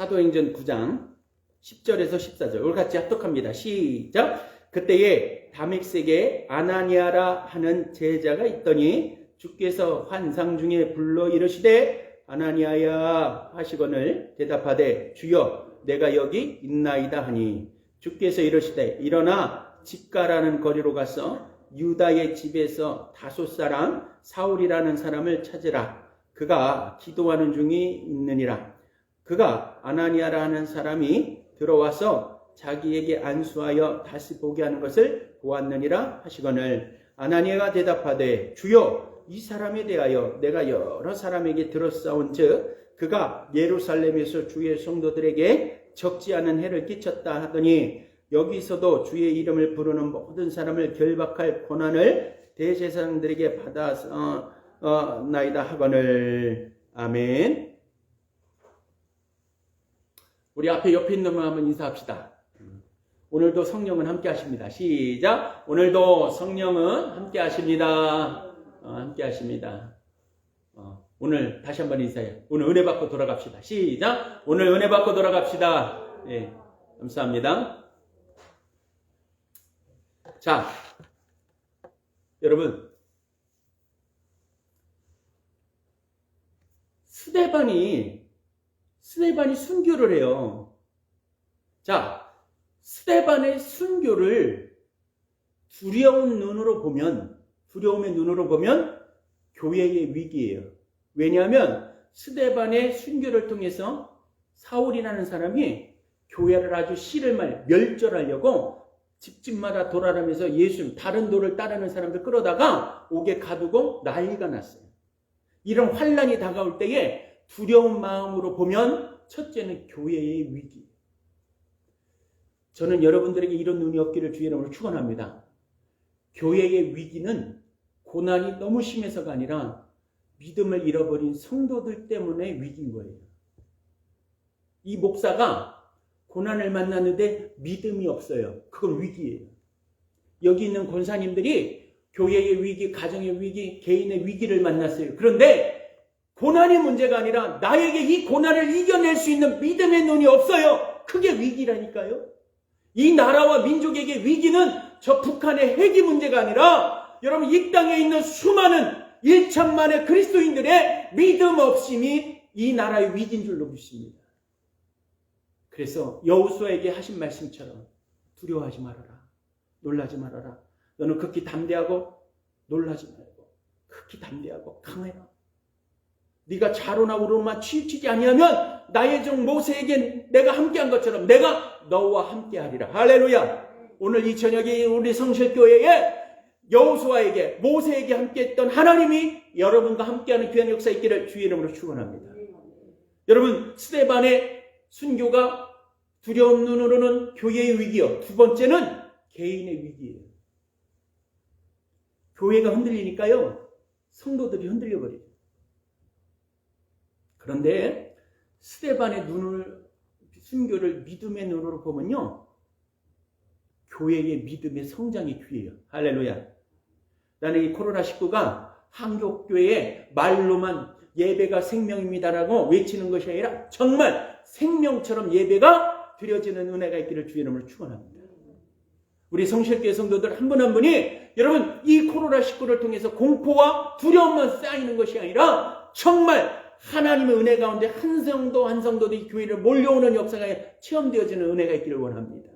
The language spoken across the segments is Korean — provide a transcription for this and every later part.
사도행전 9장 10절에서 14절. 이걸 같이 합독합니다. 시작. 그때에 다메섹에 아나니아라 하는 제자가 있더니 주께서 환상 중에 불러 이르시되 아나니아야 하시거늘 대답하되 주여 내가 여기 있나이다 하니 주께서 이르시되 일어나 집가라는 거리로 가서 유다의 집에서 다섯 사람 사울이라는 사람을 찾으라. 그가 기도하는 중이 있느니라. 그가 아나니아라 하는 사람이 들어와서 자기에게 안수하여 다시 보게 하는 것을 보았느니라 하시거늘 아나니아가 대답하되 주여 이 사람에 대하여 내가 여러 사람에게 들었사온즉 그가 예루살렘에서 주의 성도들에게 적지 않은 해를 끼쳤다 하더니 여기서도 주의 이름을 부르는 모든 사람을 결박할 권한을 대제사장들에게 받아서 나이다 하거늘. 아멘. 우리 앞에 옆에 있는 분 한번 인사합시다. 오늘도 성령은 함께 하십니다. 시작. 오늘도 성령은 함께 하십니다. 함께 하십니다. 오늘 다시 한번 인사해요. 오늘 은혜 받고 돌아갑시다. 시작. 오늘 은혜 받고 돌아갑시다. 예, 감사합니다. 자, 여러분, 스데반이 순교를 해요. 자, 스데반의 순교를 두려움의 눈으로 보면 교회의 위기예요. 왜냐하면 스데반의 순교를 통해서 사울이라는 사람이 교회를 아주 멸절하려고 집집마다 돌아다니면서 예수님, 다른 도를 따르는 사람들 끌어다가 옥에 가두고 난리가 났어요. 이런 환란이 다가올 때에 두려운 마음으로 보면 첫째는 교회의 위기. 저는 여러분들에게 이런 눈이 없기를 주의 이름으로 축원합니다. 교회의 위기는 고난이 너무 심해서가 아니라 믿음을 잃어버린 성도들 때문에 위기인 거예요. 이 목사가 고난을 만났는데 믿음이 없어요. 그건 위기예요. 여기 있는 권사님들이 교회의 위기, 가정의 위기, 개인의 위기를 만났어요. 그런데 고난이 문제가 아니라 나에게 이 고난을 이겨낼 수 있는 믿음의 눈이 없어요. 그게 위기라니까요. 이 나라와 민족에게 위기는 저 북한의 핵이 문제가 아니라 여러분 이 땅에 있는 수많은 1천만의 그리스도인들의 믿음 없음이 이 나라의 위기인 줄로 믿습니다. 그래서 여호수아에게 하신 말씀처럼 두려워하지 말아라. 놀라지 말아라. 너는 극히 담대하고 놀라지 말고 극히 담대하고 강해라. 네가 자로나 우로만 치우치지 아니하면 나의 종 모세에게 내가 함께한 것처럼 내가 너와 함께하리라. 할렐루야. 오늘 이 저녁에 우리 성실교회에 여호수아에게 모세에게 함께했던 하나님이 여러분과 함께하는 귀한 역사 있기를 주의 이름으로 축원합니다. 여러분 스데반의 순교가 두려운 눈으로는 교회의 위기요. 두 번째는 개인의 위기예요. 교회가 흔들리니까요. 성도들이 흔들려버려요. 그런데 스데반의 순교를 믿음의 눈으로 보면요. 교회의 믿음의 성장의 기회예요. 할렐루야. 나는 이 코로나19가 한국교회에 말로만 예배가 생명입니다라고 외치는 것이 아니라 정말 생명처럼 예배가 드려지는 은혜가 있기를 주의 이름으로 축원합니다. 우리 성실교회 성도들 한 분 한 분이 여러분 이 코로나19를 통해서 공포와 두려움만 쌓이는 것이 아니라 정말 하나님의 은혜 가운데 한 성도 한 성도도 이 교회를 몰려오는 역사가 체험되어지는 은혜가 있기를 원합니다.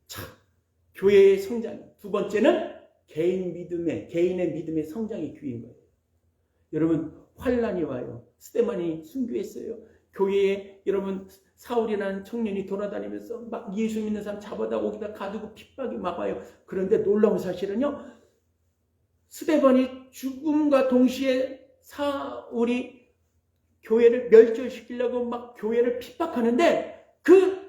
자, 교회의 성장. 두 번째는 개인의 믿음의 성장의 기회인 거예요. 여러분 환란이 와요. 스데반이 순교했어요. 교회에 여러분 사울이라는 청년이 돌아다니면서 막 예수 믿는 사람 잡아다 오기다 가두고 핍박이 막 와요. 그런데 놀라운 사실은요. 스데반이 죽음과 동시에 사울이 교회를 멸절시키려고 막 교회를 핍박하는데 그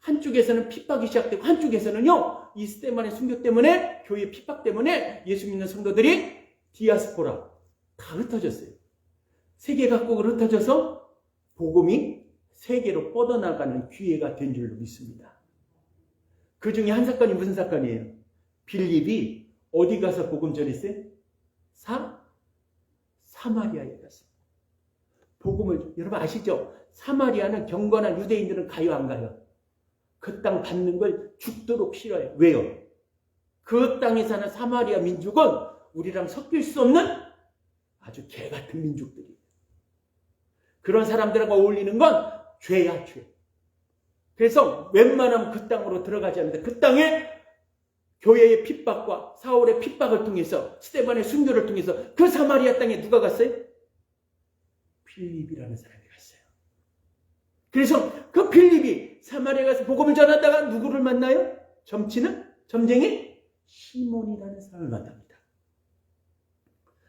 한쪽에서는 핍박이 시작되고 한쪽에서는요. 이 스데반의 순교 때문에 교회 핍박 때문에 예수 믿는 성도들이 디아스포라 다 흩어졌어요. 세계 각국으로 흩어져서 복음이 세계로 뻗어나가는 기회가 된 줄로 믿습니다. 그 중에 한 사건이 무슨 사건이에요? 빌립이 어디 가서 복음 전했어요? 사마리아에 갔어요. 복음을 여러분 아시죠? 사마리아는 경건한 유대인들은 가요 안 가요? 그 땅 받는 걸 죽도록 싫어해요. 왜요? 그 땅에 사는 사마리아 민족은 우리랑 섞일 수 없는 아주 개 같은 민족들이에요. 그런 사람들하고 어울리는 건 죄야, 죄. 그래서 웬만하면 그 땅으로 들어가지 않는다. 그 땅에 교회의 핍박과 사울의 핍박을 통해서, 스데반의 순교를 통해서 그 사마리아 땅에 누가 갔어요? 빌립이라는 사람이 갔어요. 그래서 그 빌립이 사마리아 가서 복음을 전하다가 누구를 만나요? 점쟁이 시몬이라는 사람을 만납니다.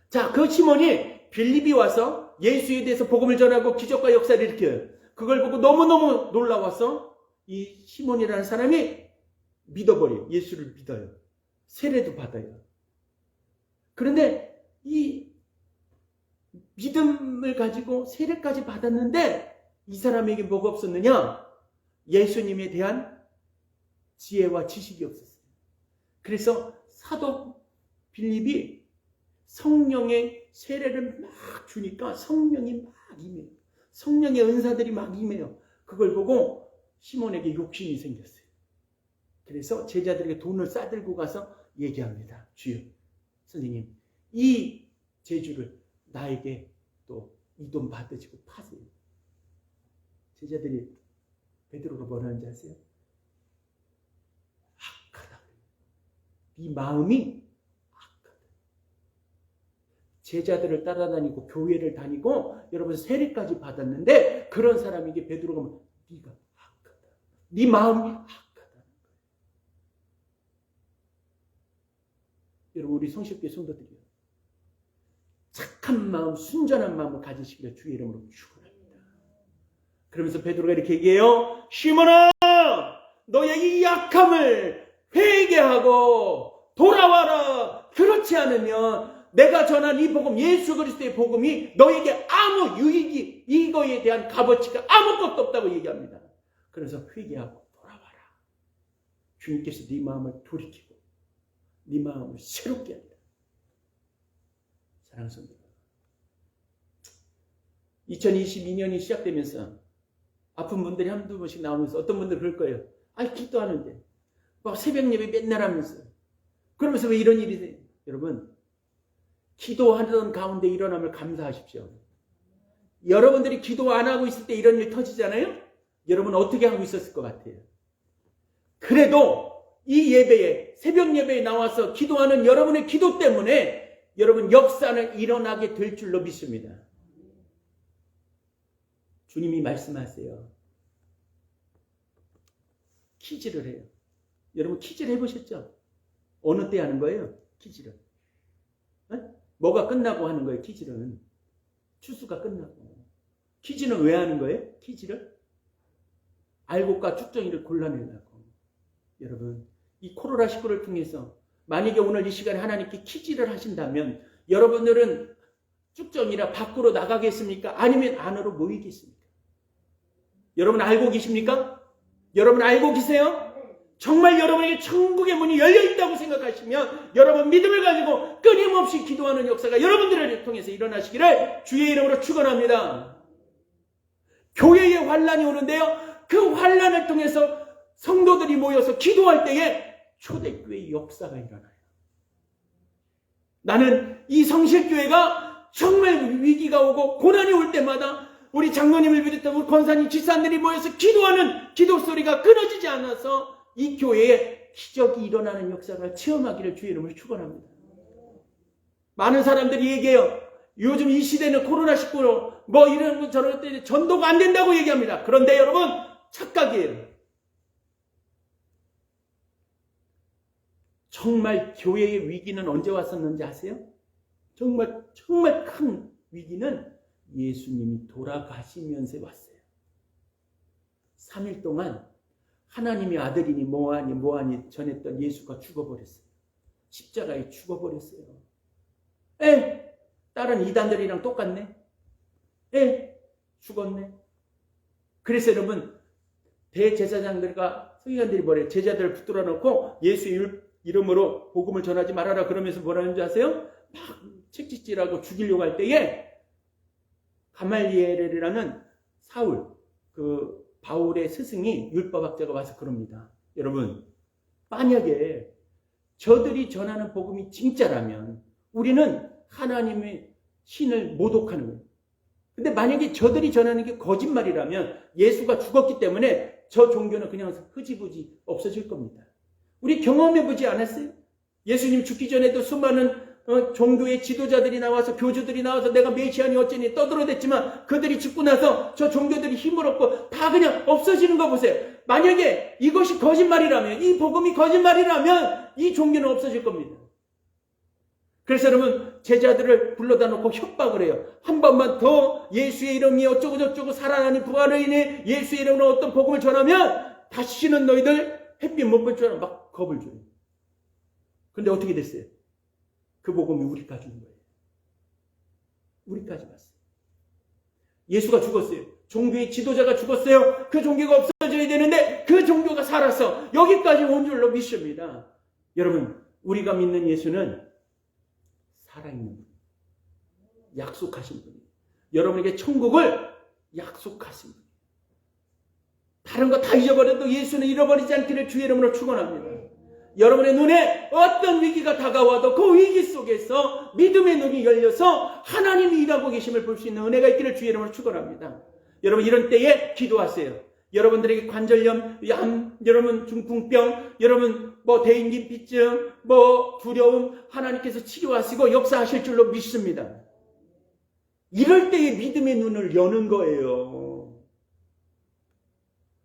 자, 그 시몬이 빌립이 와서 예수에 대해서 복음을 전하고 기적과 역사를 일으켜요. 그걸 보고 너무너무 놀라워서 이 시몬이라는 사람이 믿어버려요. 예수를 믿어요. 세례도 받아요. 그런데 이 믿음을 가지고 세례까지 받았는데 이 사람에게 뭐가 없었느냐? 예수님에 대한 지혜와 지식이 없었어요. 그래서 사도 빌립이 성령의 세례를 막 주니까 성령이 막 임해요. 성령의 은사들이 막 임해요. 그걸 보고 시몬에게 욕심이 생겼어요. 그래서 제자들에게 돈을 싸들고 가서 얘기합니다. 주여, 선생님, 이 제주를 나에게 또 이 돈 받으시고 파세요. 제자들이 베드로가 뭐라 하는지 아세요? 악하다. 네 마음이 악하다. 제자들을 따라다니고 교회를 다니고 여러분 세례까지 받았는데 그런 사람에게 베드로가 뭐, 네가 악하다. 네 마음이 악하다. 여러분 우리 성실교회 성도들이요. 착한 마음, 순전한 마음을 가지시기를 주의 이름으로 축원합니다. 그러면서 베드로가 이렇게 얘기해요. 시몬아, 너의 이 약함을 회개하고 돌아와라. 그렇지 않으면 내가 전한 이 복음, 예수 그리스도의 복음이 너에게 아무 유익이, 이거에 대한 값어치가 아무것도 없다고 얘기합니다. 그래서 회개하고 돌아와라. 주님께서 네 마음을 돌이키고 네 마음을 새롭게 합니다. 사랑하는 성도, 2022년이 시작되면서 아픈 분들이 한두 번씩 나오면서 어떤 분들 그럴 거예요. 아이, 기도하는데 막 새벽 예배 맨날 하면서 그러면서 왜 이런 일이 돼요? 여러분, 기도하던 가운데 일어나면 감사하십시오. 여러분들이 기도 안 하고 있을 때 이런 일 터지잖아요? 여러분 어떻게 하고 있었을 것 같아요? 그래도 이 예배에, 새벽 예배에 나와서 기도하는 여러분의 기도 때문에 여러분 역사는 일어나게 될 줄로 믿습니다. 주님이 말씀하세요. 퀴즈를 해요. 여러분 퀴즈를 해보셨죠? 어느 때 하는 거예요? 퀴즈를. 네? 뭐가 끝나고 하는 거예요? 퀴즈는. 추수가 끝나고. 퀴즈는 왜 하는 거예요? 퀴즈를? 알곡과 쭉정이를 골라내려고. 여러분, 이 코로나19를 통해서 만약에 오늘 이 시간에 하나님께 퀴즈를 하신다면 여러분들은 쭉정이라 밖으로 나가겠습니까? 아니면 안으로 모이겠습니까? 여러분 알고 계십니까? 여러분 알고 계세요? 정말 여러분에게 천국의 문이 열려있다고 생각하시면 여러분 믿음을 가지고 끊임없이 기도하는 역사가 여러분들을 통해서 일어나시기를 주의 이름으로 축원합니다. 교회에 환란이 오는데요. 그 환란을 통해서 성도들이 모여서 기도할 때에 초대교회의 역사가 일어나요. 나는 이 성실교회가 정말 위기가 오고 고난이 올 때마다 우리 장로님을 비롯한 우리 권사님, 지사들이 모여서 기도하는 기도 소리가 끊어지지 않아서 이 교회에 기적이 일어나는 역사를 체험하기를 주의 이름으로 축원합니다. 많은 사람들이 얘기해요. 요즘 이 시대는 코로나19로 뭐 이런 거 저런 때 전도가 안 된다고 얘기합니다. 그런데 여러분 착각이에요. 정말 교회의 위기는 언제 왔었는지 아세요? 정말 큰 위기는 예수님이 돌아가시면서 왔어요. 3일 동안 하나님의 아들이니 뭐하니 전했던 예수가 죽어버렸어요. 십자가에 죽어버렸어요. 다른 이단들이랑 똑같네. 죽었네. 그래서 여러분 대제사장들과 서기관들이 뭐래요? 제자들을 붙들어 놓고 예수 이름으로 복음을 전하지 말아라 그러면서 뭐라는 줄 아세요? 막 책짓질하고 죽이려고 할 때에 가말리엘이라는 사울, 그 바울의 스승이 율법학자가 와서 그럽니다. 여러분, 만약에 저들이 전하는 복음이 진짜라면 우리는 하나님의 신을 모독하는 거예요. 근데 만약에 저들이 전하는 게 거짓말이라면 예수가 죽었기 때문에 저 종교는 그냥 흐지부지 없어질 겁니다. 우리 경험해보지 않았어요? 예수님 죽기 전에도 수많은 종교의 지도자들이 나와서, 교주들이 나와서 내가 메시아니 어쩌니 떠들어댔지만 그들이 죽고 나서 저 종교들이 힘을 얻고 다 그냥 없어지는 거 보세요. 만약에 이것이 거짓말이라면, 이 복음이 거짓말이라면 이 종교는 없어질 겁니다. 그래서 여러분, 제자들을 불러다 놓고 협박을 해요. 한 번만 더 예수의 이름이 어쩌고 저쩌고 살아나니 부활을 인해 예수의 이름으로 어떤 복음을 전하면 다시는 너희들 햇빛 못 볼 줄 알아. 막 겁을 줘요. 근데 어떻게 됐어요? 그 복음이 우리까지 온 거예요. 우리까지 왔어요. 예수가 죽었어요. 종교의 지도자가 죽었어요. 그 종교가 없어져야 되는데 그 종교가 살아서 여기까지 온 줄로 믿습니다. 여러분, 우리가 믿는 예수는 살아있는 분, 약속하신 분이에요. 여러분에게 천국을 약속하신 분이에요. 다른 거 다 잊어버려도 예수는 잃어버리지 않기를 주의 이름으로 축원합니다. 여러분의 눈에 어떤 위기가 다가와도 그 위기 속에서 믿음의 눈이 열려서 하나님이 일하고 계심을 볼 수 있는 은혜가 있기를 주의 이름으로 축원합니다. 여러분, 이런 때에 기도하세요. 여러분들에게 관절염, 암, 여러분 중풍병, 여러분 대인기피증, 두려움, 하나님께서 치료하시고 역사하실 줄로 믿습니다. 이럴 때에 믿음의 눈을 여는 거예요.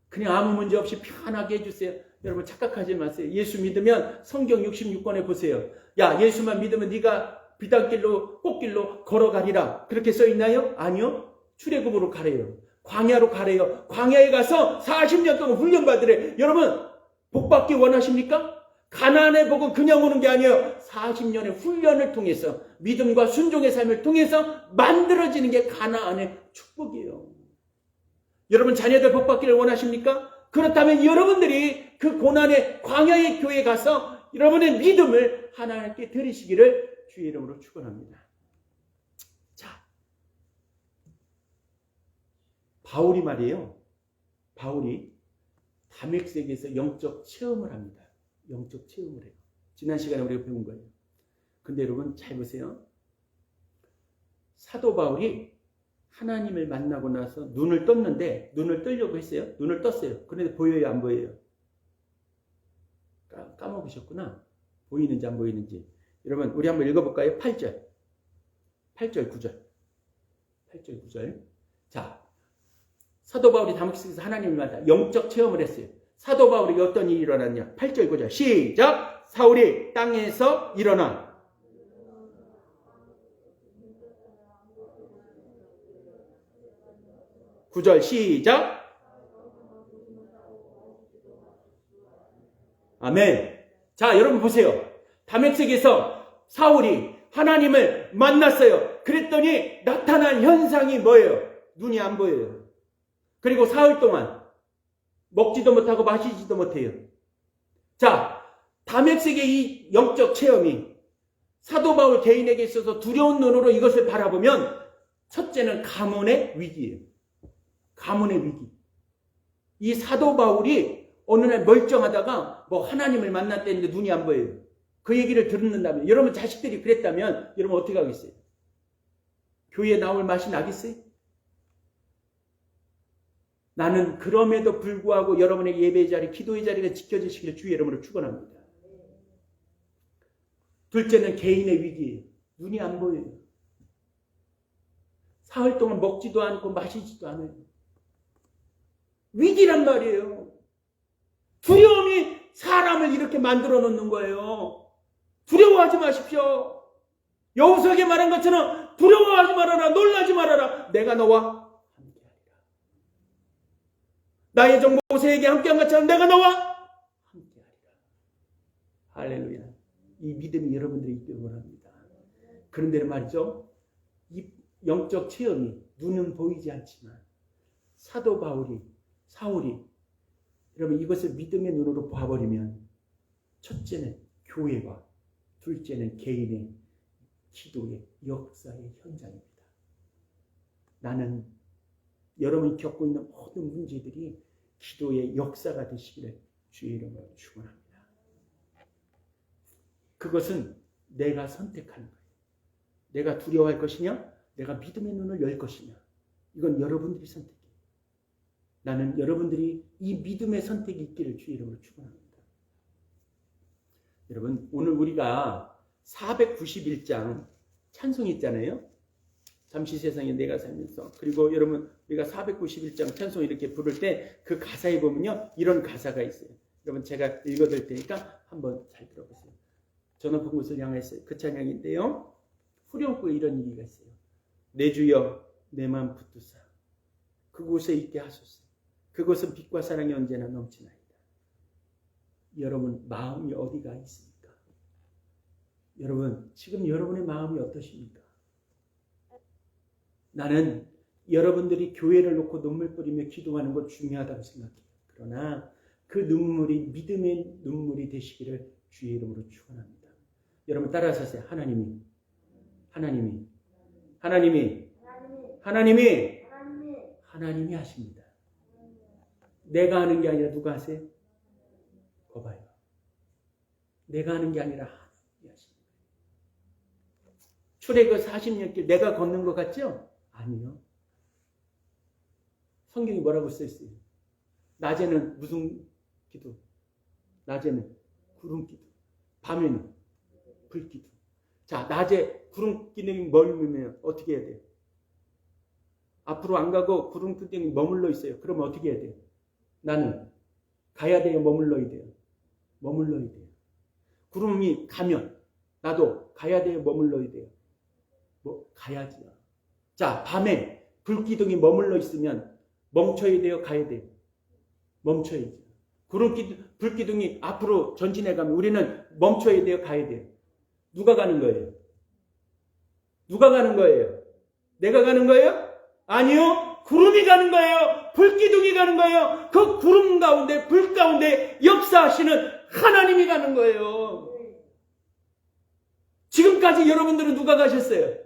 그냥 아무 문제 없이 편하게 해주세요. 여러분, 착각하지 마세요. 예수 믿으면 성경 66권에 보세요. 야, 예수만 믿으면 네가 비단길로 꽃길로 걸어가리라. 그렇게 써있나요? 아니요. 출애굽으로 가래요. 광야로 가래요. 광야에 가서 40년 동안 훈련받으래. 여러분, 복받기 원하십니까? 가나안의 복은 그냥 오는 게 아니에요. 40년의 훈련을 통해서, 믿음과 순종의 삶을 통해서 만들어지는 게 가나안의 축복이에요. 여러분, 자녀들 복받기를 원하십니까? 그렇다면 여러분들이 그 고난의 광야의 교회에 가서 여러분의 믿음을 하나님께 드리시기를 주의 이름으로 축원합니다. 자, 바울이 말이에요. 바울이 다메섹에서 영적 체험을 합니다. 영적 체험을 해요. 지난 시간에 우리가 배운 거예요. 근데 여러분 잘 보세요. 사도 바울이 하나님을 만나고 나서 눈을 떴는데, 눈을 뜨려고 했어요. 눈을 떴어요. 그런데 보여요, 안 보여요? 까먹으셨구나. 보이는지 안 보이는지. 여러분, 우리 한번 읽어볼까요? 8절, 9절. 8절, 9절. 자, 사도 바울이 다메섹에서 하나님을 만나 영적 체험을 했어요. 사도 바울에게 어떤 일이 일어났냐? 8절, 9절. 시작! 사울이 땅에서 일어나. 9절 시작. 아멘. 자, 여러분 보세요. 다메섹에서 사울이 하나님을 만났어요. 그랬더니 나타난 현상이 뭐예요? 눈이 안 보여요. 그리고 사흘 동안 먹지도 못하고 마시지도 못해요. 자, 다메섹의 이 영적 체험이 사도 바울 개인에게 있어서 두려운 눈으로 이것을 바라보면 첫째는 가문의 위기예요. 가문의 위기. 이 사도 바울이 어느 날 멀쩡하다가 하나님을 만났다는데 눈이 안 보여요. 그 얘기를 듣는다면, 여러분 자식들이 그랬다면 여러분 어떻게 하겠어요? 교회에 나올 맛이 나겠어요? 나는 그럼에도 불구하고 여러분의 예배의 자리, 기도의 자리가 지켜지시기를 주의 이름으로 축원합니다. 둘째는 개인의 위기예요. 눈이 안 보여요. 사흘 동안 먹지도 않고 마시지도 않아요. 위기란 말이에요. 두려움이 사람을 이렇게 만들어 놓는 거예요. 두려워하지 마십시오. 여호수아에게 말한 것처럼 두려워하지 말아라, 놀라지 말아라. 내가 너와 함께하리라. 나의 종 모세에게 함께한 것처럼 내가 너와 함께하리라. 할렐루야. 이 믿음이 여러분들이 있기를 원합니다. 그런데 말이죠. 이 영적 체험이 눈은 보이지 않지만 사울이 여러분 이것을 믿음의 눈으로 봐버리면 첫째는 교회와 둘째는 개인의 기도의 역사의 현장입니다. 나는 여러분이 겪고 있는 모든 문제들이 기도의 역사가 되시기를 주의 이름으로 축원합니다. 그것은 내가 선택하는 거예요. 내가 두려워할 것이냐? 내가 믿음의 눈을 열 것이냐? 이건 여러분들이 선택해요. 나는 여러분들이 이 믿음의 선택이 있기를 주의 이름으로 축원합니다. 여러분, 오늘 우리가 491장 찬송 있잖아요. 잠시 세상에 내가 살면서. 그리고 여러분, 우리가 491장 찬송 이렇게 부를 때 그 가사에 보면요, 이런 가사가 있어요. 여러분, 제가 읽어드릴 테니까 한번 잘 들어보세요. 저 높은 곳을 향했어요. 그 찬양인데요, 후렴구에 이런 얘기가 있어요. 내 주여 내 마음 붙드사 그곳에 있게 하소서. 그곳은 빛과 사랑이 언제나 넘치나이다. 여러분 마음이 어디가 있습니까? 여러분 지금 여러분의 마음이 어떠십니까? 나는 여러분들이 교회를 놓고 눈물 뿌리며 기도하는 것 중요하다고 생각해요. 그러나 그 눈물이 믿음의 눈물이 되시기를 주의 이름으로 축원합니다. 여러분 따라서 하세요. 하나님이 하십니다. 내가 하는 게 아니라 누가 하세요? 거봐요. 내가 하는 게 아니라 하나님이 하십니다. 출애굽 40년 내가 걷는 것 같죠? 아니요. 성경이 뭐라고 써있어요? 낮에는 무슨 기도? 낮에는 구름 기도. 밤에는 불 기도. 자, 낮에 구름 기둥이 머물면 어떻게 해야 돼요? 앞으로 안 가고 구름 기둥이 머물러 있어요. 그러면 어떻게 해야 돼요? 나는 가야 돼요? 머물러야 돼요? 머물러야 돼요. 구름이 가면 나도 가야 돼요? 머물러야 돼요? 가야지요. 자, 밤에 불기둥이 머물러 있으면 멈춰야 돼요? 가야 돼요? 멈춰야죠. 불기둥이 앞으로 전진해 가면 우리는 멈춰야 돼요? 가야 돼요? 누가 가는 거예요? 누가 가는 거예요? 내가 가는 거예요? 아니요. 구름이 가는 거예요. 불기둥이 가는 거예요. 그 구름 가운데 불 가운데 역사하시는 하나님이 가는 거예요. 지금까지 여러분들은 누가 가셨어요?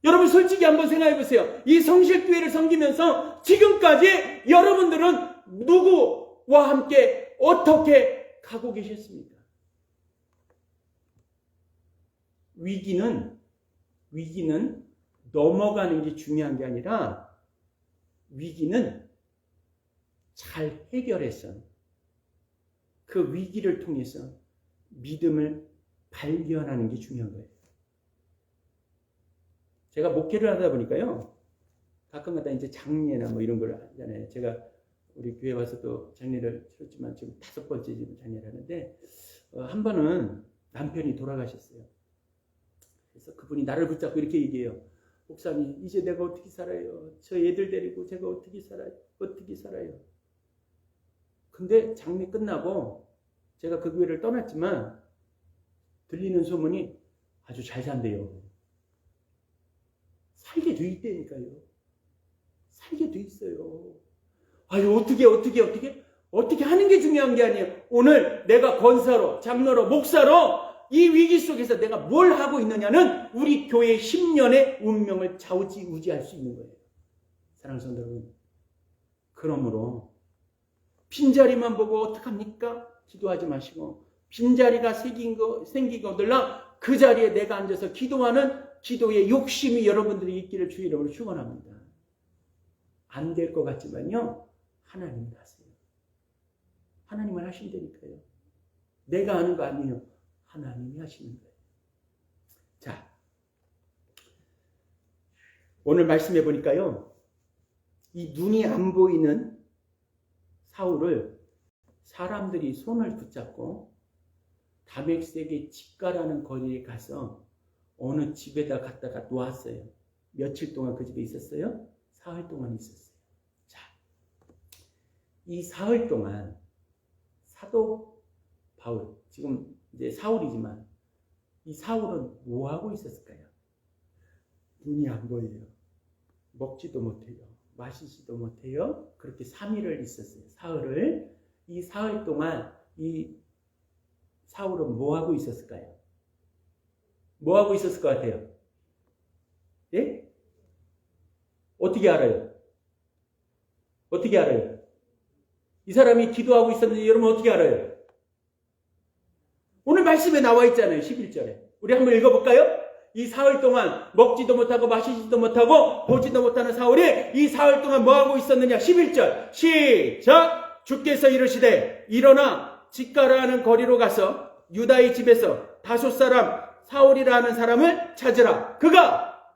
여러분 솔직히 한번 생각해 보세요. 이 성실교회를 섬기면서 지금까지 여러분들은 누구와 함께 어떻게 가고 계셨습니까? 위기는 넘어가는 게 중요한 게 아니라 위기는 잘 해결해서 그 위기를 통해서 믿음을 발견하는 게 중요한 거예요. 제가 목회를 하다 보니까요, 가끔가다 이제 장례나 뭐 이런 걸 하잖아요. 제가 우리 교회 와서도 장례를 치렀지만 지금 5번째 지금 장례를 하는데, 한 번은 남편이 돌아가셨어요. 그래서 그분이 나를 붙잡고 이렇게 얘기해요. 목사님, 이제 내가 어떻게 살아요? 저 애들 데리고 제가 어떻게 살아요? 근데 장례 끝나고 제가 그 교회를 떠났지만 들리는 소문이 아주 잘 산대요. 살게 돼 있다니까요. 살게 돼 있어요. 아유, 어떻게 하는 게 중요한 게 아니에요. 오늘 내가 권사로, 장로로, 목사로 이 위기 속에서 내가 뭘 하고 있느냐는 우리 교회 10년의 운명을 좌우지우지할 수 있는 거예요. 사랑하는 성도 여러분. 그러므로 빈자리만 보고 어떡합니까? 기도하지 마시고 빈자리가 생기거들라 그 자리에 내가 앉아서 기도하는 기도의 욕심이 여러분들이 있기를 주의 이름으로 축원합니다. 안 될 것 같지만요. 하나님이 하세요. 하나님은 하신다니까요. 내가 하는 거 아니에요. 하나님이 하시는 거예요. 자, 오늘 말씀해 보니까요. 이 눈이 안 보이는 사울을 사람들이 손을 붙잡고 다메섹의 집가라는 거리에 가서 어느 집에다 갖다가 놓았어요. 며칠 동안 그 집에 있었어요? 사흘 동안 있었어요. 자, 이 사흘 동안 사도 바울, 지금 이제 사울이지만 이 사울은 뭐 하고 있었을까요? 눈이 안 보여요. 먹지도 못해요. 마시지도 못해요. 그렇게 3일을 있었어요. 사흘을. 이 사흘 동안 이 사울은 뭐 하고 있었을까요? 뭐 하고 있었을 것 같아요? 예? 어떻게 알아요? 어떻게 알아요? 이 사람이 기도하고 있었는지 여러분 어떻게 알아요? 오늘 말씀에 나와 있잖아요. 11절에. 우리 한번 읽어볼까요? 이 사흘 동안 먹지도 못하고 마시지도 못하고 보지도 못하는 사울이 이 사흘 동안 뭐하고 있었느냐? 11절 시작! 주께서 이르시되 일어나 직가라 하는 거리로 가서 유다의 집에서 다섯 사람 사울이라 하는 사람을 찾으라. 그가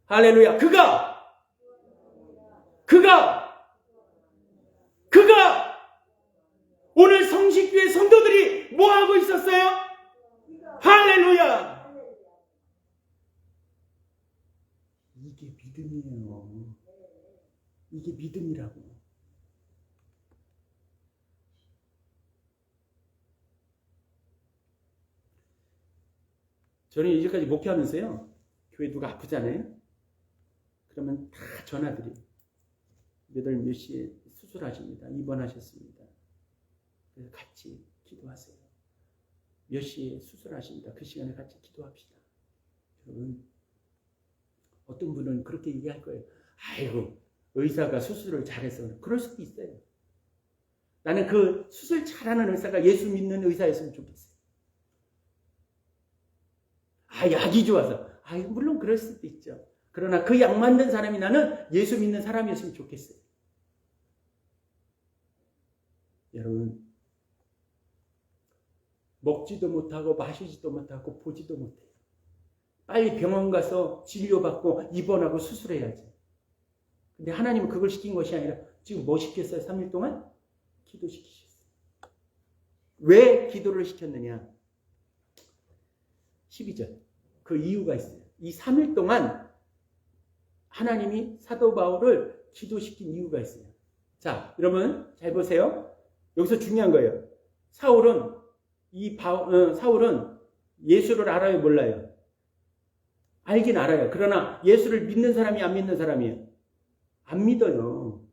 할렐루야. 그가 오늘 성식교회 성도들이 뭐하고 있었어요? 할렐루야. 이게 믿음이에요. 이게 믿음이라고. 저는 이제까지 목회하면서요, 교회 누가 아프잖아요? 그러면 다 전화드려요. 몇 시에 수술하십니다. 입원하셨습니다. 그래서 같이 기도하세요. 몇 시에 수술하십니다. 그 시간에 같이 기도합시다. 여러분, 어떤 분은 그렇게 얘기할 거예요. 아이고, 의사가 수술을 잘해서. 그럴 수도 있어요. 나는 그 수술 잘하는 의사가 예수 믿는 의사였으면 좋겠어요. 약이 좋아서. 물론 그럴 수도 있죠. 그러나 그 약 만든 사람이 나는 예수 믿는 사람이었으면 좋겠어요. 여러분, 먹지도 못하고 마시지도 못하고 보지도 못해요. 빨리 병원 가서 치료받고 입원하고 수술해야지. 근데 하나님은 그걸 시킨 것이 아니라 지금 뭐 시켰어요? 3일 동안? 기도시키셨어요. 왜 기도를 시켰느냐? 12절. 그 이유가 있어요. 이 3일 동안 하나님이 사도 바울을 기도시킨 이유가 있어요. 자, 여러분 잘 보세요. 여기서 중요한 거예요. 사울은 예수를 알아요, 몰라요? 알긴 알아요. 그러나 예수를 믿는 사람이 안 믿는 사람이에요? 안 믿어요.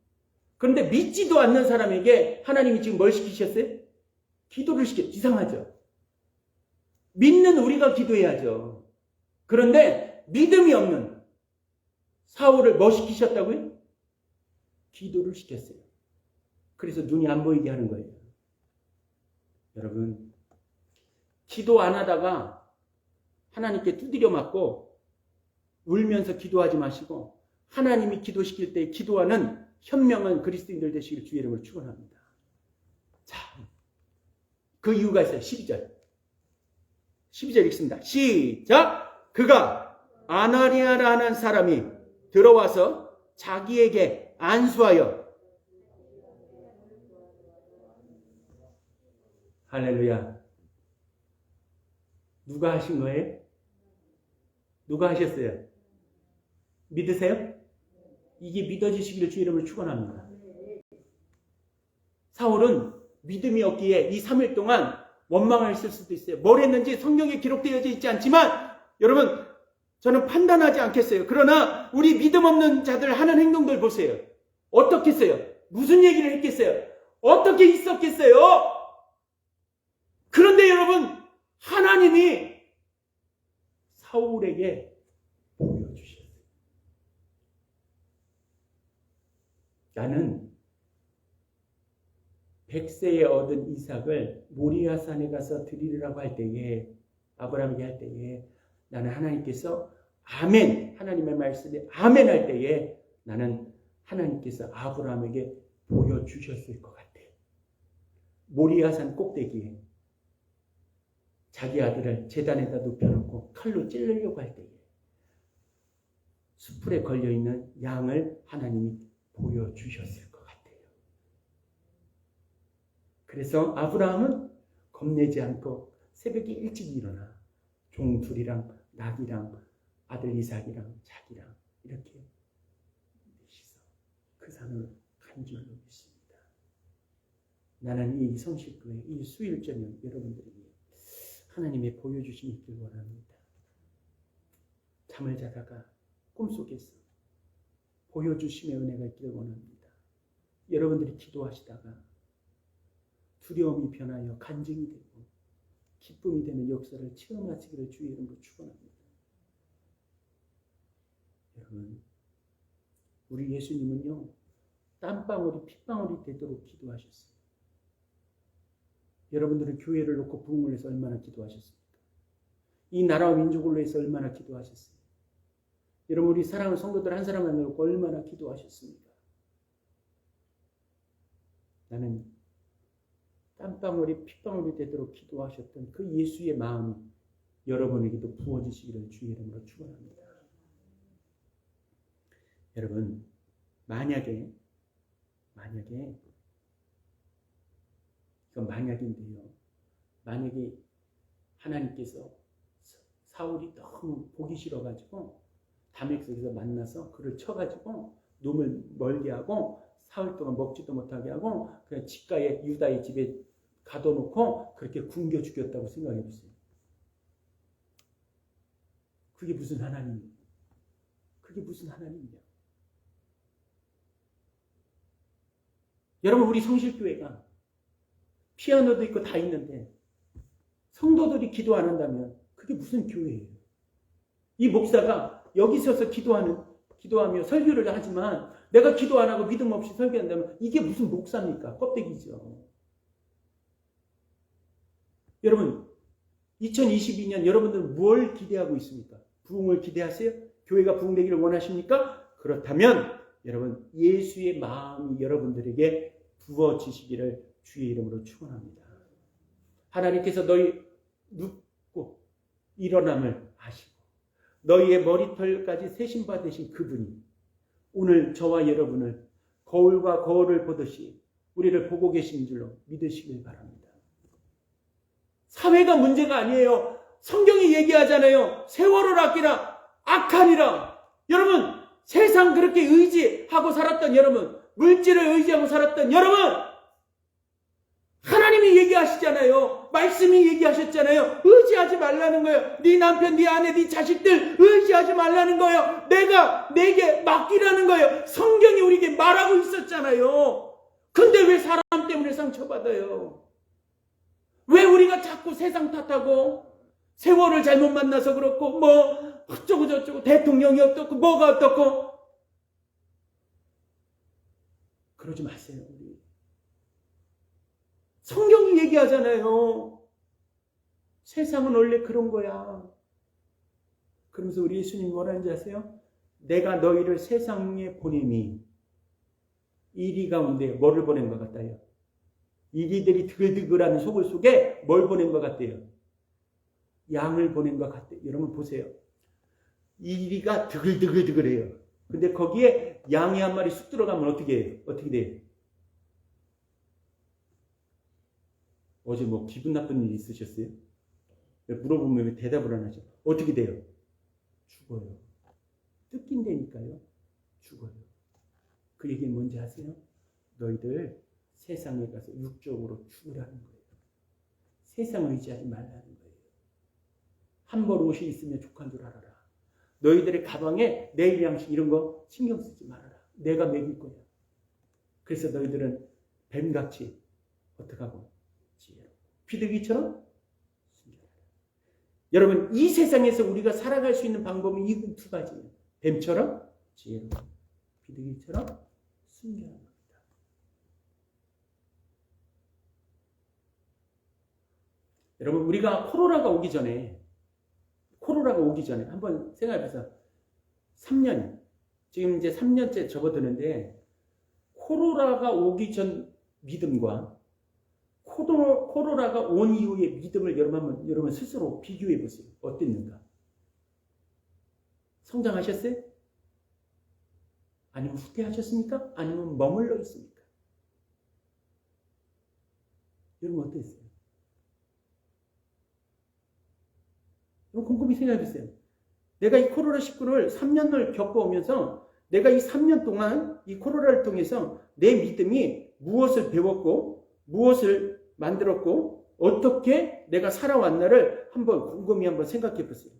그런데 믿지도 않는 사람에게 하나님이 지금 뭘 시키셨어요? 기도를 시켰어요. 이상하죠? 믿는 우리가 기도해야죠. 그런데 믿음이 없는 사울을 뭐 시키셨다고요? 기도를 시켰어요. 그래서 눈이 안 보이게 하는 거예요. 여러분, 기도 안 하다가 하나님께 두드려 맞고 울면서 기도하지 마시고 하나님이 기도시킬 때 기도하는 현명한 그리스도인들 되시길 주의 이름으로 축원합니다. 자, 그 이유가 있어요. 12절 읽습니다. 시작! 그가 아나니아라는 사람이 들어와서 자기에게 안수하여 할렐루야. 누가 하신 거예요? 누가 하셨어요? 믿으세요? 이게 믿어지시기를 주의 이름으로 축원합니다. 사울은 믿음이 없기에 이 3일 동안 원망을 했을 수도 있어요. 뭘 했는지 성경에 기록되어 있지 않지만 여러분, 저는 판단하지 않겠어요. 그러나 우리 믿음 없는 자들 하는 행동들 보세요. 어떻게 했어요? 무슨 얘기를 했겠어요? 어떻게 있었겠어요? 그런데 여러분, 하나님이 사울에게 보여주셨어요. 나는 100세에 얻은 이삭을 모리아산에 가서 드리라고 할 때에, 아브라함에게 할 때에 나는 하나님께서 아멘, 하나님의 말씀에 아멘 할 때에 나는 하나님께서 아브라함에게 보여주셨을 것 같아요. 모리아산 꼭대기에 자기 아들을 제단에다 눕혀놓고 칼로 찔르려고 할 때에 수풀에 걸려있는 양을 하나님이 보여주셨을 것 같아요. 그래서 아브라함은 겁내지 않고 새벽에 일찍 일어나 종 둘이랑 낙이랑 아들 이삭이랑 자기랑 이렇게 넷이서 그 산을 간 줄로 믿습니다. 나는 이 성실교회 이 수요일 저녁 여러분들에게 하나님의 보여주심이 있길 원합니다. 잠을 자다가 꿈속에서 보여주심의 은혜가 있기를 원합니다. 여러분들이 기도하시다가 두려움이 변하여 간증이 되고 기쁨이 되는 역사를 체험하시기를 주의 이름으로 축원합니다. 여러분, 우리 예수님은요, 땀방울이 핏방울이 되도록 기도하셨어요. 여러분들은 교회를 놓고 부흥을 해서 얼마나 기도하셨습니까? 이 나라와 민족을 위해서 얼마나 기도하셨어요? 여러분, 우리 사랑하는 성도들 한 사람 한 놓고 얼마나 기도하셨습니까? 나는 땀방울이 핏방울이 되도록 기도하셨던 그 예수의 마음이 여러분에게도 부어지시기를 주의 이름으로 축원합니다. 여러분, 만약에 이건 만약인데요. 만약에 하나님께서 사울이 너무 보기 싫어가지고 다메섹에서 만나서 그를 쳐가지고 놈을 멀게 하고 사흘 동안 먹지도 못하게 하고 그냥 집가에 유다의 집에 가둬놓고 그렇게 굶겨 죽였다고 생각해 보세요. 그게 무슨 하나님이에요? 그게 무슨 하나님이냐? 여러분, 우리 성실교회가 피아노도 있고 다 있는데 성도들이 기도 안 한다면 그게 무슨 교회예요? 이 목사가 여기 서서 기도하며 설교를 하지만 내가 기도 안 하고 믿음 없이 설교한다면 이게 무슨 목사입니까? 껍데기죠. 여러분, 2022년 여러분들은 뭘 기대하고 있습니까? 부흥을 기대하세요? 교회가 부흥되기를 원하십니까? 그렇다면 여러분, 예수의 마음이 여러분들에게 부어지시기를 주의 이름으로 축원합니다. 하나님께서 너희 눕고 일어남을 아시고 너희의 머리털까지 세심 받으신 그분이 오늘 저와 여러분을 거울과 거울을 보듯이 우리를 보고 계신 줄로 믿으시길 바랍니다. 사회가 문제가 아니에요. 성경이 얘기하잖아요. 세월을 아끼라 악하니라. 여러분, 세상 그렇게 의지하고 살았던 여러분, 물질을 의지하고 살았던 여러분, 하나님이 얘기하시잖아요. 말씀이 얘기하셨잖아요. 의지하지 말라는 거예요. 네 남편, 네 아내, 네 자식들 의지하지 말라는 거예요. 내게 맡기라는 거예요. 성경이 우리에게 말하고 있었잖아요. 근데 왜 사람 때문에 상처받아요? 왜 우리가 자꾸 세상 탓하고 세월을 잘못 만나서 그렇고 뭐 어쩌고 저쩌고 대통령이 어떻고 뭐가 어떻고 그러지 마세요. 우리 성경이 얘기하잖아요. 세상은 원래 그런 거야. 그러면서 우리 예수님이 뭐라는지 아세요? 내가 너희를 세상에 보냄이 이리 가운데 뭐를 보낸 것 같아요? 이리들이 드글드글하는 소굴 속에 뭘 보낸 것 같아요? 양을 보낸 것 같아요. 여러분 보세요. 이리가 드글드글드글해요. 근데 거기에 양이 한 마리 쑥 들어가면 어떻게 해요? 어떻게 돼요? 어제 뭐 기분 나쁜 일 있으셨어요? 물어보면 왜 대답을 안 하죠? 어떻게 돼요? 죽어요. 뜯긴다니까요. 죽어요. 그 얘기는 뭔지 아세요? 너희들 세상에 가서 육적으로 죽으라는 거예요. 세상을 의지하지 말라는 거예요. 한 벌 옷이 있으면 족한 줄 알아라. 너희들의 가방에 내일 양식 이런 거 신경 쓰지 말아라. 내가 먹일 거야. 그래서 너희들은 뱀같이 어떡하고? 비둘기처럼 숨겨라. 여러분, 이 세상에서 우리가 살아갈 수 있는 방법은 이 두 가지예요. 뱀처럼 지혜로, 비둘기처럼 숨겨라. 여러분, 우리가 코로나가 오기 전에 한번 생각해보세요. 3년, 지금 이제 3년째 접어드는데 코로나가 오기 전 믿음과 코로나가 온 이후의 믿음을 여러분 스스로 비교해 보세요. 어땠는가? 성장하셨어요? 아니면 후퇴하셨습니까? 아니면 머물러 있습니까? 여러분 어땠어요? 곰곰이 생각해 보세요. 내가 이 코로나19를 3년을 겪어오면서 내가 이 3년 동안 이 코로나를 통해서 내 믿음이 무엇을 배웠고 무엇을 만들었고 어떻게 내가 살아왔나를 곰곰이 생각해 보세요.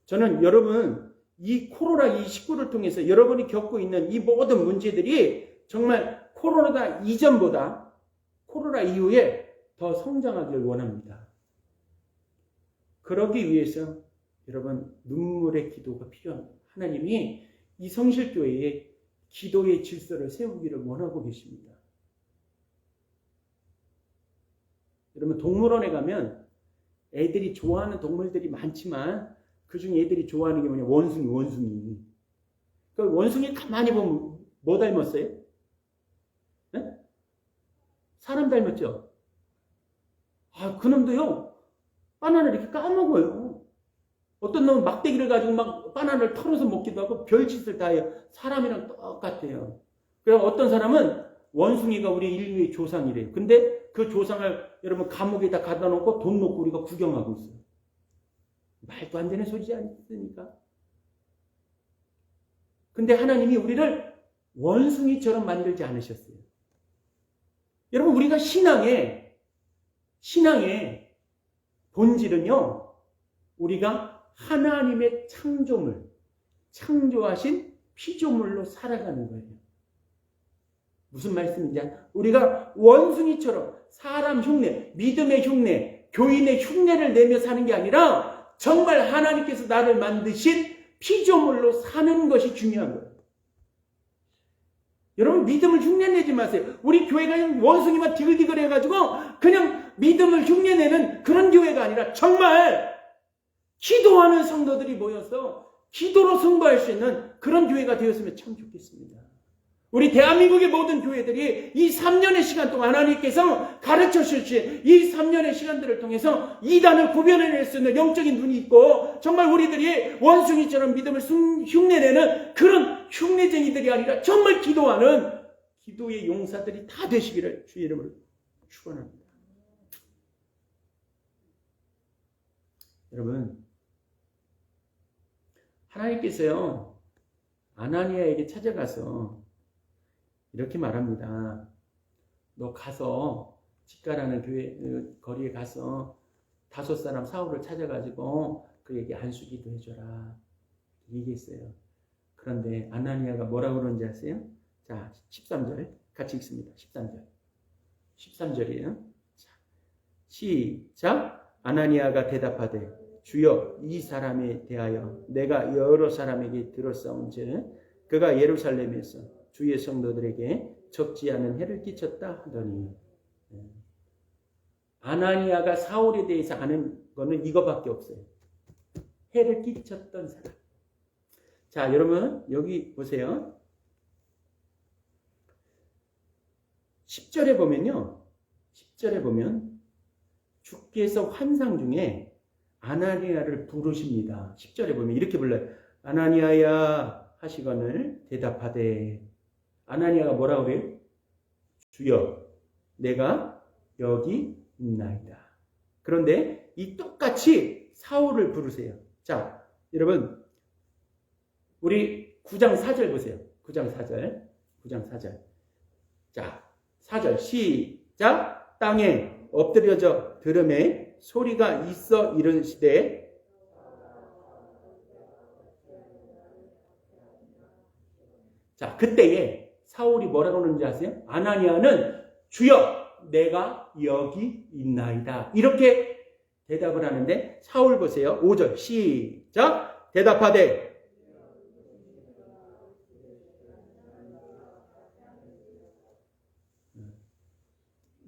저는 여러분 이 코로나19를 통해서 여러분이 겪고 있는 이 모든 문제들이 정말 코로나 이전보다 코로나 이후에 더 성장하길 원합니다. 그러기 위해서 여러분 눈물의 기도가 필요합니다. 하나님이 이 성실교회에 기도의 질서를 세우기를 원하고 계십니다. 여러분 동물원에 가면 애들이 좋아하는 동물들이 많지만 그중에 애들이 좋아하는 게 뭐냐? 원숭이. 그 원숭이 가만히 보면 뭐 닮았어요? 네? 사람 닮았죠? 그놈도요 바나나를 이렇게 까먹어요. 어떤 놈은 막대기를 가지고 막 바나나를 털어서 먹기도 하고 별짓을 다 해요. 사람이랑 똑같아요. 그럼 어떤 사람은 원숭이가 우리 인류의 조상이래요. 근데 그 조상을 여러분 감옥에다 갖다 놓고 돈 놓고 우리가 구경하고 있어요. 말도 안 되는 소리지 않습니까? 근데 하나님이 우리를 원숭이처럼 만들지 않으셨어요. 여러분 우리가 신앙의 본질은요. 우리가 하나님의 창조하신 피조물로 살아가는 거예요. 무슨 말씀인지 우리가 원숭이처럼 사람 흉내, 믿음의 흉내, 교인의 흉내를 내며 사는 게 아니라 정말 하나님께서 나를 만드신 피조물로 사는 것이 중요한 거예요. 여러분 믿음을 흉내내지 마세요. 우리 교회가 원숭이만 디글디글 해가지고 그냥 믿음을 흉내내는 그런 교회가 아니라 정말 기도하는 성도들이 모여서 기도로 승부할 수 있는 그런 교회가 되었으면 참 좋겠습니다. 우리 대한민국의 모든 교회들이 이 3년의 시간 동안 하나님께서 가르쳐 주신 이 3년의 시간들을 통해서 이단을 구별해낼 수 있는 영적인 눈이 있고 정말 우리들이 원숭이처럼 믿음을 흉내내는 그런 흉내쟁이들이 아니라 정말 기도하는 기도의 용사들이 다 되시기를 주의 이름으로 축원합니다. 여러분 하나님께서요 아나니아에게 찾아가서 이렇게 말합니다. 너 가서 직가라는 교회 거리에 가서 5 사람 사울을 찾아가지고 그에게 안수기도 해줘라 얘기했어요. 그런데 아나니아가 뭐라고 그러는지 아세요? 자 13절 같이 읽습니다. 13절이에요. 자, 시작. 아나니아가 대답하되 주여 이 사람에 대하여 내가 여러 사람에게 들었사온즉 그가 예루살렘에서 주의 성도들에게 적지 않은 해를 끼쳤다 하더니 아나니아가 사울에 대해서 아는 거는 이거밖에 없어요. 해를 끼쳤던 사람. 자 여러분 여기 보세요. 10절에 보면 주께서 환상 중에 아나니아를 부르십니다. 10절에 보면 이렇게 불러요. 아나니아야 하시거늘 대답하되 아나니아가 뭐라고 그래요? 주여 내가 여기 있나이다. 그런데 이 똑같이 사울을 부르세요. 자 여러분 우리 9장 4절 보세요. 9장 4절 자 4절 시작. 땅에 엎드려져 들음에 소리가 있어 이르시되 자 그때에 사울이 뭐라고 하는지 아세요? 아나니아는 주여 내가 여기 있나이다 이렇게 대답을 하는데 사울 보세요. 5절 시작. 대답하되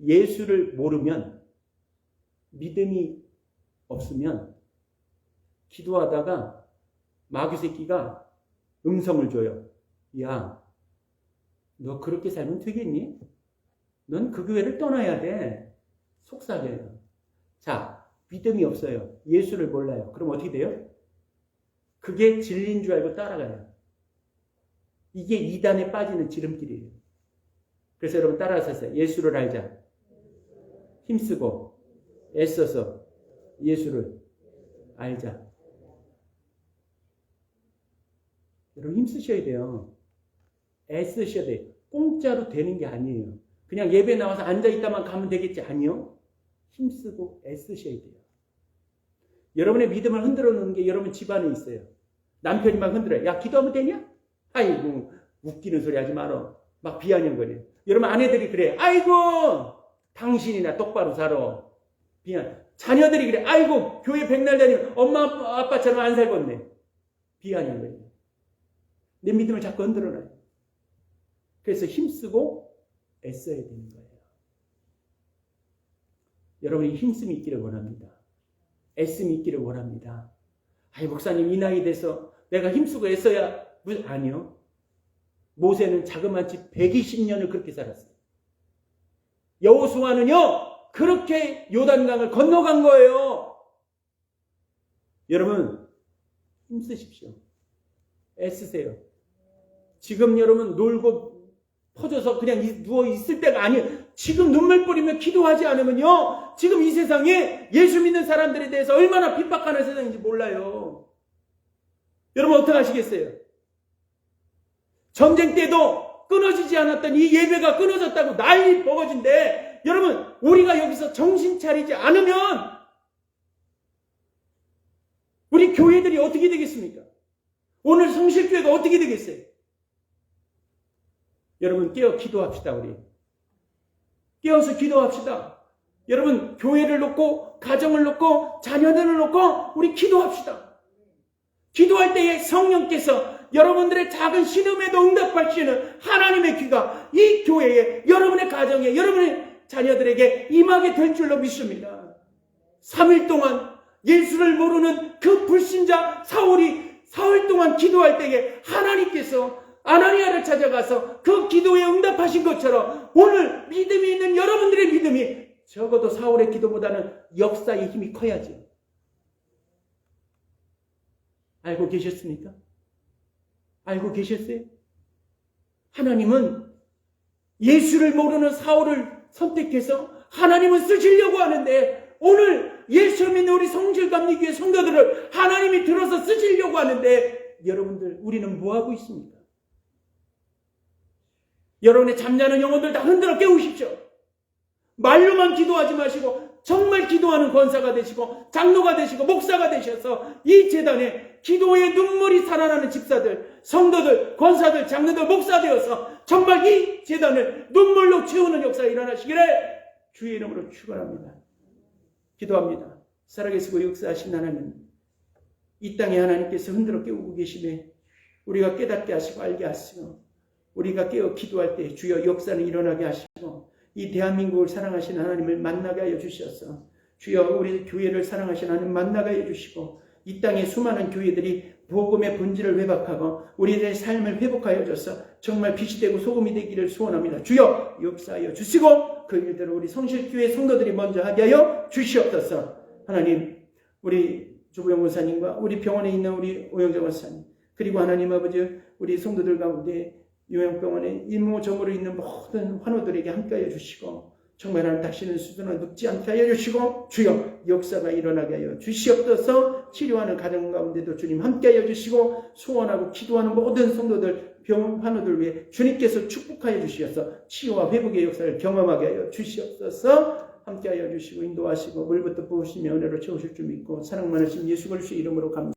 예수를 모르면 믿음이 없으면 기도하다가 마귀 새끼가 음성을 줘요. 야, 너 그렇게 살면 되겠니? 넌 그 교회를 떠나야 돼. 속삭여요. 자, 믿음이 없어요. 예수를 몰라요. 그럼 어떻게 돼요? 그게 진리인 줄 알고 따라가요. 이게 이단에 빠지는 지름길이에요. 그래서 여러분 따라서 하세요. 예수를 알자. 힘쓰고 애써서 예수를 알자. 여러분 힘쓰셔야 돼요. 애쓰셔야 돼요. 공짜로 되는 게 아니에요. 그냥 예배 나와서 앉아있다만 가면 되겠지? 아니요. 힘쓰고 애쓰셔야 돼요. 여러분의 믿음을 흔들어 놓는 게 여러분 집안에 있어요. 남편이 막 흔들어요. 야 기도하면 되냐? 아이고 웃기는 소리 하지 마라. 막 비아냥거려요. 여러분 아내들이 그래요. 아이고 당신이나 똑바로 살아. 비아냥. 자녀들이 그래. 아이고 교회 백날 다니면 엄마 아빠처럼 안 살겠네. 비아냥거려요. 내 믿음을 자꾸 흔들어놔요. 그래서 힘쓰고 애써야 되는 거예요. 여러분이 힘씀이 있기를 원합니다. 애씀이 있기를 원합니다. 아니 목사님 이 나이 돼서 내가 힘쓰고 애써야 아니요. 모세는 자그마치 120년을 그렇게 살았어요. 여호수아는요 그렇게 요단강을 건너간 거예요. 여러분 힘쓰십시오. 애쓰세요. 지금 여러분 놀고 퍼져서 그냥 누워 있을 때가 아니에요. 지금 눈물 뿌리며 기도하지 않으면요 지금 이 세상에 예수 믿는 사람들에 대해서 얼마나 핍박하는 세상인지 몰라요. 여러분 어떻게 하시겠어요? 전쟁 때도 끊어지지 않았던 이 예배가 끊어졌다고 난리 버거진데 여러분 우리가 여기서 정신 차리지 않으면 우리 교회들이 어떻게 되겠습니까? 오늘 성실교회가 어떻게 되겠어요? 여러분 깨어 기도합시다. 우리 깨어서 기도합시다. 여러분 교회를 놓고 가정을 놓고 자녀들을 놓고 우리 기도합시다. 기도할 때에 성령께서 여러분들의 작은 신음에도 응답하시는 하나님의 귀가 이 교회에 여러분의 가정에 여러분의 자녀들에게 임하게 될 줄로 믿습니다. 3일 동안 예수를 모르는 그 불신자 사울이 사흘 동안 기도할 때에 하나님께서 아나니아를 찾아가서 그 기도에 응답하신 것처럼 오늘 믿음이 있는 여러분들의 믿음이 적어도 사울의 기도보다는 역사의 힘이 커야죠. 알고 계셨습니까? 알고 계셨어요? 하나님은 예수를 모르는 사울을 선택해서 하나님은 쓰시려고 하는데 오늘 예수 믿는 우리 성실감리교회 성도들을 하나님이 들어서 쓰시려고 하는데 여러분들 우리는 뭐하고 있습니까? 여러분의 잠자는 영혼들 다 흔들어 깨우십시오. 말로만 기도하지 마시고 정말 기도하는 권사가 되시고 장로가 되시고 목사가 되셔서 이 재단에 기도의 눈물이 살아나는 집사들, 성도들, 권사들, 장로들, 목사 되어서 정말 이 재단을 눈물로 채우는 역사가 일어나시기를 주의 이름으로 축원합니다. 기도합니다. 살아계시고 역사하신 하나님, 이 땅에 하나님께서 흔들어 깨우고 계시네. 우리가 깨닫게 하시고 알게 하시고 우리가 깨어 기도할 때 주여 역사는 일어나게 하시고 이 대한민국을 사랑하신 하나님을 만나게 하여 주셔서 주여 우리 교회를 사랑하신 하나님 만나게 하여 주시고 이 땅의 수많은 교회들이 복음의 본질을 회복하고 우리들의 삶을 회복하여 줘서 정말 빛이 되고 소금이 되기를 소원합니다. 주여 역사하여 주시고 그 일대로 우리 성실교회 성도들이 먼저 하게 하여 주시옵소서. 하나님 우리 조부영 권사님과 우리 병원에 있는 우리 오영정 권사님 그리고 하나님 아버지 우리 성도들 가운데 요양병원에 임무점으로 있는 모든 환우들에게 함께하여 주시고 정말 하나님 다시는 수준을 눕지 않게 하여 주시고 주여 역사가 일어나게 하여 주시옵소서. 치료하는 가정 가운데도 주님 함께하여 주시고 소원하고 기도하는 모든 성도들 병 환우들 위해 주님께서 축복하여 주시어서 치유와 회복의 역사를 경험하게 하여 주시옵소서. 함께하여 주시고 인도하시고 물부터 부으시며 은혜로 채우실 줄 믿고 사랑 많으신 예수 그리스도의 이름으로 감사합니다.